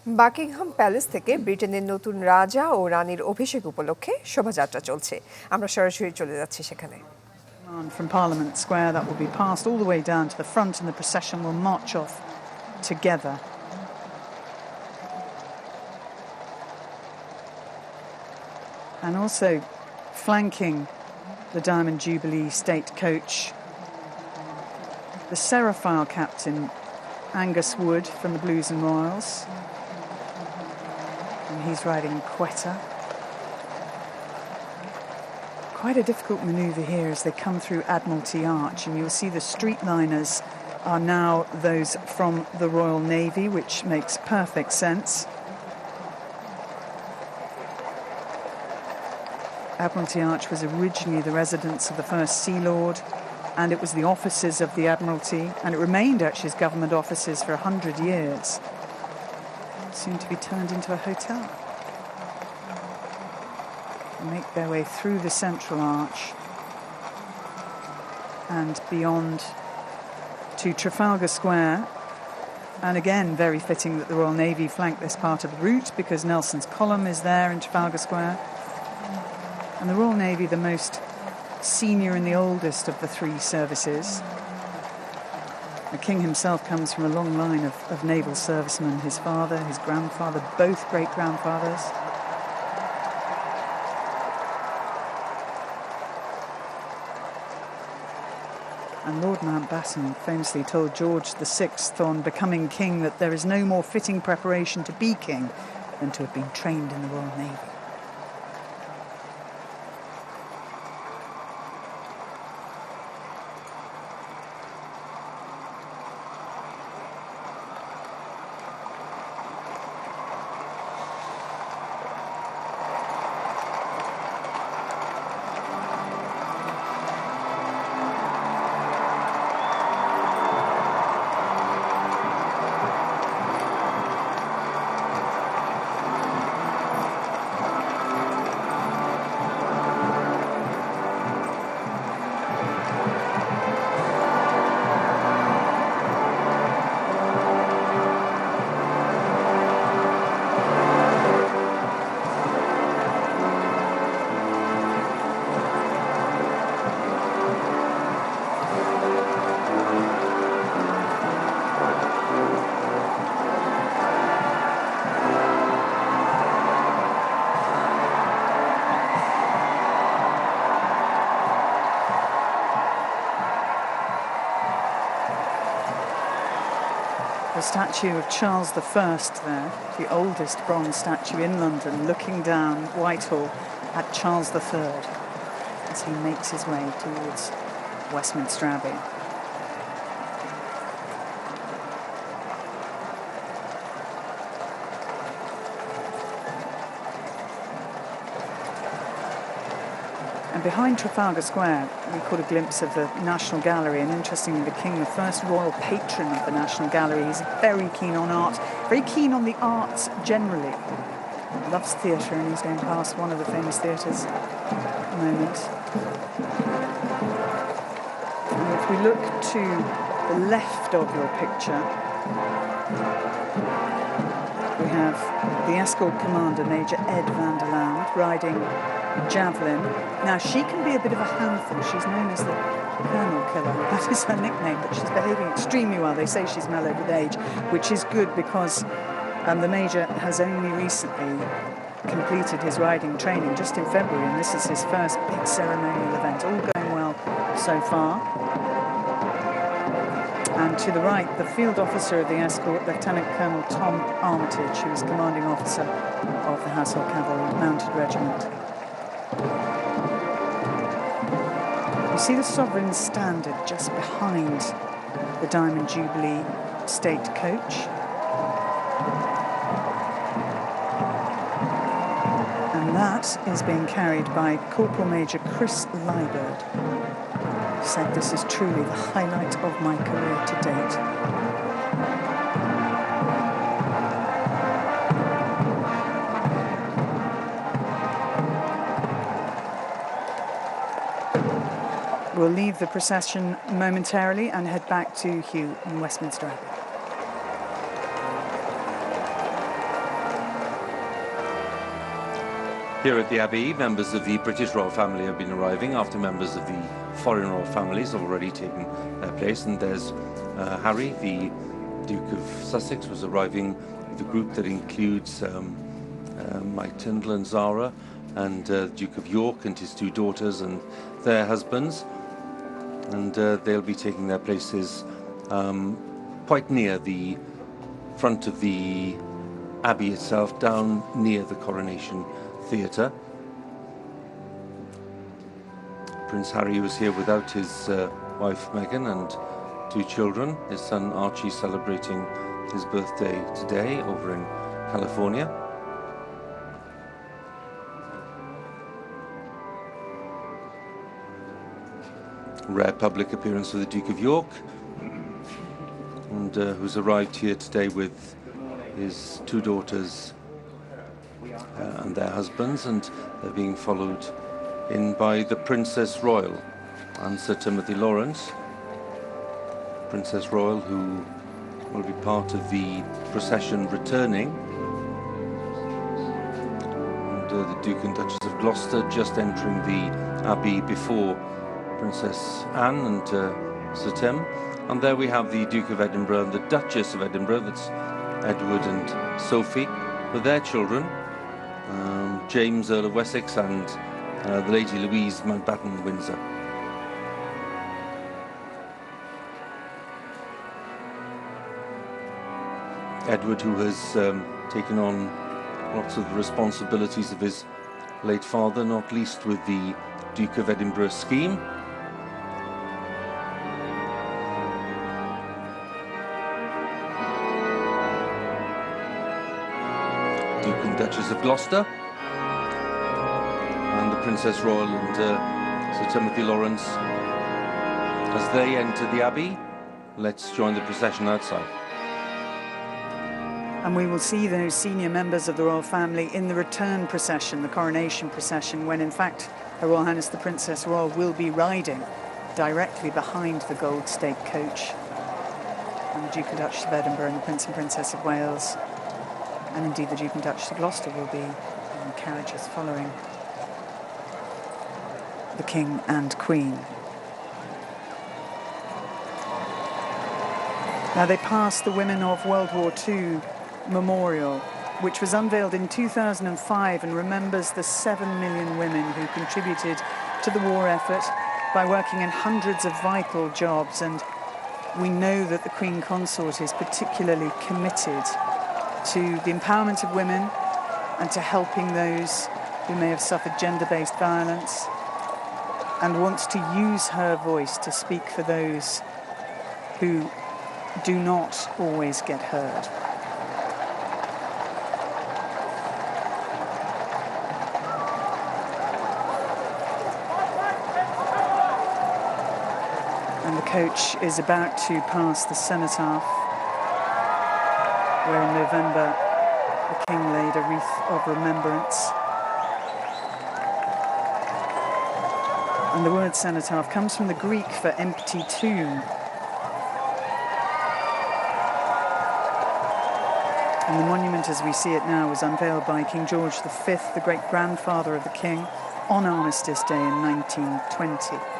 Buckingham palace থেকে ব্রিটেনের নতুন রাজা ও রানীর অভিষেক উপলক্ষে শোভাযাত্রা চলছে। আমরা সরাসরি চলে যাচ্ছি সেখানে। From Parliament Square, that will be passed all the way down to the front, and the procession will march off together. And also flanking the Diamond Jubilee State Coach, the Seraphile captain Angus Wood from the Blues and Royals, and he's riding Quetta. Quite a difficult manoeuvre here as they come through Admiralty Arch, and you'll see the streetliners are now those from the Royal Navy, which makes perfect sense. Admiralty Arch was originally the residence of the first Sea Lord, and it was the offices of the Admiralty, and it remained actually as government offices for 100 years. Soon to be turned into a hotel. They make their way through the Central Arch and beyond to Trafalgar Square. And again, very fitting that the Royal Navy flanked this part of the route, because Nelson's column is there in Trafalgar Square. And the Royal Navy, the most senior and the oldest of the three services. The King himself comes from a long line of naval servicemen. His father, his grandfather, both great-grandfathers. And Lord Mountbatten famously told George VI on becoming king that there is no more fitting preparation to be king than to have been trained in the Royal Navy. The statue of Charles I there, the oldest bronze statue in London, looking down Whitehall at Charles III as he makes his way towards Westminster Abbey. And behind Trafalgar Square, we caught a glimpse of the National Gallery, and interestingly, the King, the first royal patron of the National Gallery, he's very keen on art, very keen on the arts generally. Loves theatre, and he's going past one of the famous theatres at the moment. And if we look to the left of your picture, we have the escort commander, Major Ed van der Land, riding Javelin. Now, she can be a bit of a handful. She's known as the Colonel Killer. That is her nickname, but she's behaving extremely well. They say she's mellowed with age, which is good, because the Major has only recently completed his riding training just in February, and this is his first big ceremonial event. All going well so far. And to the right, the field officer of the escort, Lieutenant Colonel Tom Armitage, who is commanding officer of the Household Cavalry Mounted Regiment. You see the Sovereign Standard just behind the Diamond Jubilee State Coach. And that is being carried by Corporal Major Chris Liebert, who said, "This is truly the highlight of my career to date." We'll leave the procession momentarily and head back to Hugh in Westminster Abbey. Here at the Abbey, members of the British royal family have been arriving after members of the foreign royal families have already taken their place. And there's Harry, the Duke of Sussex, was arriving with a group that includes Mike Tyndall and Zara, and Duke of York and his two daughters and their husbands. And they'll be taking their places quite near the front of the Abbey itself, down near the Coronation Theatre. Prince Harry was here without his wife Meghan and two children. His son Archie celebrating his birthday today over in California. Rare public appearance of the Duke of York, and who's arrived here today with his two daughters and their husbands, and they're being followed in by the Princess Royal and Sir Timothy Lawrence. Princess Royal, who will be part of the procession returning, and the Duke and Duchess of Gloucester just entering the Abbey before Princess Anne and Sir Tim. And there we have the Duke of Edinburgh and the Duchess of Edinburgh, that's Edward and Sophie, with their children, James, Earl of Wessex, and the Lady Louise Mountbatten Windsor. Edward, who has taken on lots of the responsibilities of his late father, not least with the Duke of Edinburgh scheme. Duke and Duchess of Gloucester, and the Princess Royal and Sir Timothy Lawrence. As they enter the Abbey, let's join the procession outside. And we will see those senior members of the royal family in the return procession, the coronation procession, when in fact Her Royal Highness the Princess Royal will be riding directly behind the gold stake coach. And the Duke and Duchess of Edinburgh and the Prince and Princess of Wales, and indeed the Duke and Duchess of Gloucester, will be in carriages following the King and Queen. Now they pass the Women of World War II Memorial, which was unveiled in 2005 and remembers the 7 million women who contributed to the war effort by working in hundreds of vital jobs. And we know that the Queen Consort is particularly committed to the empowerment of women and to helping those who may have suffered gender-based violence, and wants to use her voice to speak for those who do not always get heard. And the coach is about to pass the cenotaph, where in November the King laid a wreath of remembrance. And the word cenotaph comes from the Greek for empty tomb. And the monument as we see it now was unveiled by King George V, the great-grandfather of the King, on Armistice Day in 1920.